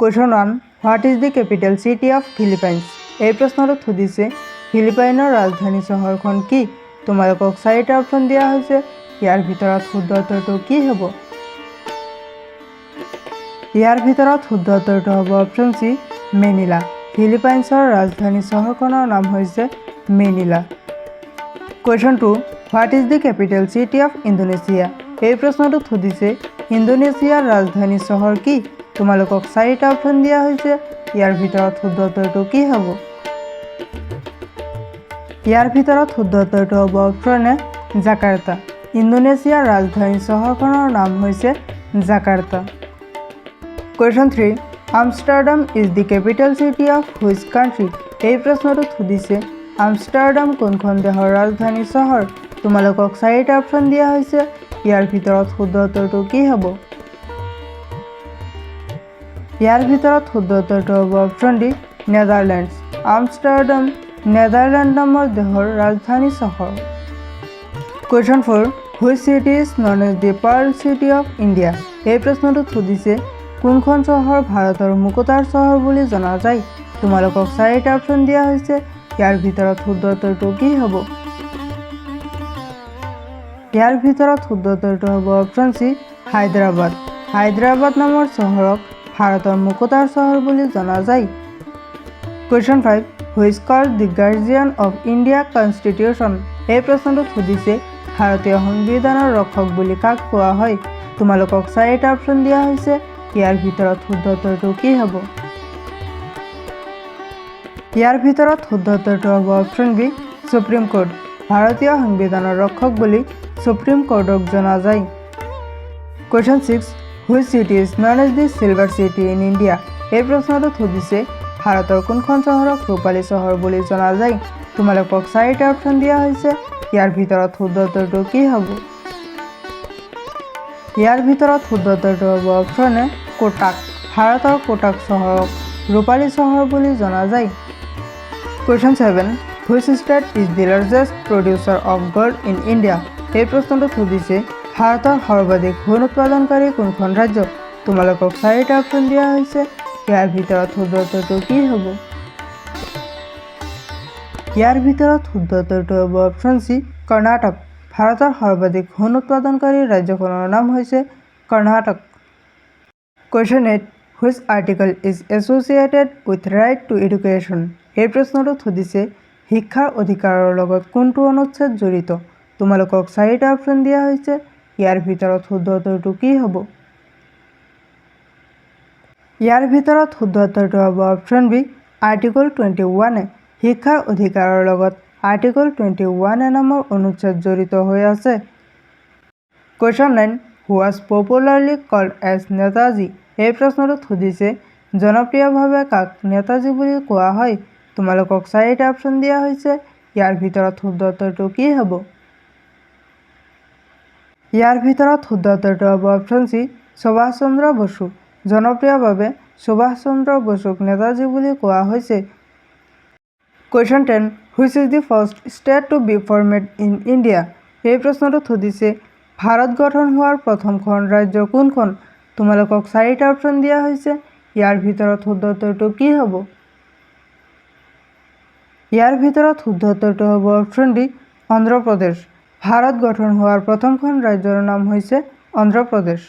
Question 1. What is the capital city of Philippines? এই প্ৰশ্নটোত সুধিছে ফিলিপাইনৰ ৰাজধানী চহৰখন কি? তোমালোকক চাৰিটা অপচন দিয়া হৈছে। ইয়াৰ ভিতৰত শুদ্ধ উত্তৰটো কি হ'ব? ইয়াৰ ভিতৰত শুদ্ধ উত্তৰটো হ'ব অপচন সি মেনিলা। ফিলিপাইন্সৰ ৰাজধানী চহৰখনৰ নাম হৈছে Manila. Question 2. What is the capital city of Indonesia? এই প্ৰশ্নটোত সুধিছে ইণ্ডোনেছিয়াৰ ৰাজধানী চহৰ কি? তোমালোকক চাৰিটা অপচন দিয়া হৈছে। ইয়াৰ ভিতৰত শুদ্ধ উত্তৰটো কি হ'ব? ইয়াৰ ভিতৰত শুদ্ধ উত্তৰটো হ'ব অপচন এ জাকাৰ্টা। ইণ্ডোনেছিয়াৰ ৰাজধানী চহৰখনৰ নাম হৈছে Jakarta. Question 3. Amsterdam is the capital city of which country? এই প্ৰশ্নটোত সুধিছে আমষ্টাৰডাম কোনখন দেশৰ ৰাজধানী চহৰ? তোমালোকক চাৰিটা অপচন দিয়া হৈছে। ইয়াৰ ভিতৰত শুদ্ধ উত্তৰটো কি হ'ব? ইয়াৰ ভিতৰত শুদ্ধ উত্তৰটো হ'ব option D Netherlands. Amsterdam Netherland নামৰ দেশৰ ৰাজধানী চহৰ। Question 4. Which city is known as the Pearl City of India? এই প্ৰশ্নটোত সুধিছে কোনখন চহৰ ভাৰতৰ মুকুতাৰ চহৰ বুলি জনা যায়? তোমালোকক চাৰিটা অপচন দিয়া হৈছে। ইয়াৰ ভিতৰত শুদ্ধ উত্তৰটো কি হ'ব? ইয়াৰ ভিতৰত শুদ্ধ উত্তৰটো হ'ব অপচন সি হায়দৰাবাদ। হায়দৰাবাদ নামৰ চহৰক ভাৰতৰ মুকুতাৰ চহৰ বুলি জনা যায়। Question 5. Who is called the guardian of India Constitution? এই প্ৰশ্নটোত সুধিছে ভাৰতীয় সংবিধানৰ ৰক্ষক বুলি কাক কোৱা হয়? তোমালোকক চাৰিটা অপচন দিয়া হৈছে। ইয়াৰ ভিতৰত শুদ্ধ উত্তৰটো কি হ'ব? ইয়াৰ ভিতৰত শুদ্ধ উত্তৰটো হ'ব অপচন বি সুপ্ৰিম কোৰ্ট। ভাৰতীয় সংবিধানৰ ৰক্ষক বুলি সুপ্ৰিম কোৰ্টক জনা যায়। Question 6. Which city is known as the Silver City in India? এই প্ৰশ্নটোত সুধিছে ভাৰতৰ কোনখন চহৰক ৰূপালী চহৰ বুলি জনা যায়? তোমালোকক চাৰিটা অপচন দিয়া হৈছে। ইয়াৰ ভিতৰত শুদ্ধ উত্তৰটো কি হ'ব? ইয়াৰ ভিতৰত শুদ্ধ উত্তৰটো হ'ব অপচন এ কোটাক। ভাৰতৰ কোটাক চহৰক ৰূপালী চহৰ বুলি জনা যায়। Question 7. Which state is the largest producer of gold in India? এই প্ৰশ্নটোত সুধিছে ভাৰতৰ সৰ্বাধিক সোণ উৎপাদনকাৰী কোনখন ৰাজ্য? তোমালোকক চাৰিটা অপচন দিয়া হৈছে। ইয়াৰ ভিতৰত শুদ্ধ উত্তৰটো কি হ'ব? ইয়াৰ ভিতৰত শুদ্ধ উত্তৰটো হ'ব অপচন সি কৰ্ণাটক। ভাৰতৰ সৰ্বাধিক সোণ উৎপাদনকাৰী ৰাজ্যখনৰ নাম হৈছে Karnataka. Question 8. Which article is associated with right to education? এই প্ৰশ্নটোত সুধিছে শিক্ষাৰ অধিকাৰৰ লগত কোনটো অনুচ্ছেদ জড়িত? তোমালোকক চাৰিটা অপচন দিয়া হৈছে। ইয়াৰ ভিতৰত শুদ্ধ উত্তৰটো কি হ'ব? ইয়াৰ ভিতৰত শুদ্ধ উত্তৰটো হ'ব অপচন বি আৰ্টিকল 21 এ। শিক্ষাৰ অধিকাৰৰ লগত আৰ্টিকল 21 এ নামৰ অনুচ্ছেদ জড়িত হৈ আছে। Question 9. Who was popularly called as Netaji? এই প্ৰশ্নটোত সুধিছে জনপ্ৰিয়ভাৱে কাক নেতাজী বুলি কোৱা হয়? তোমালোকক চাৰিটা অপচন দিয়া হৈছে। ইয়াৰ ভিতৰত শুদ্ধ উত্তৰটো কি হ'ব? ইয়াৰ ভিতৰত শুদ্ধ উত্তৰটো হ'ব অপচন সি সুভাষ চন্দ্ৰ বসু। জনপ্ৰিয়ভাৱে সুভাষ চন্দ্ৰ বসুক নেতাজী বুলি কোৱা হৈছে। Question 10. Which is the first state to be formed in India? এই প্ৰশ্নটোত সুধিছে ভাৰত গঠন হোৱাৰ প্ৰথমখন ৰাজ্য কোনখন? তোমালোকক চাৰিটা অপচন দিয়া হৈছে। ইয়াৰ ভিতৰত শুদ্ধ উত্তৰটো কি হ'ব? ইয়াৰ ভিতৰত শুদ্ধ উত্তৰটো হ'ব অপচন ডি অন্ধ্ৰপ্ৰদেশ। ভাৰত গঠন হোৱাৰ প্ৰথমখন ৰাজ্যৰ নাম হৈছে অন্ধ্ৰপ্ৰদেশ।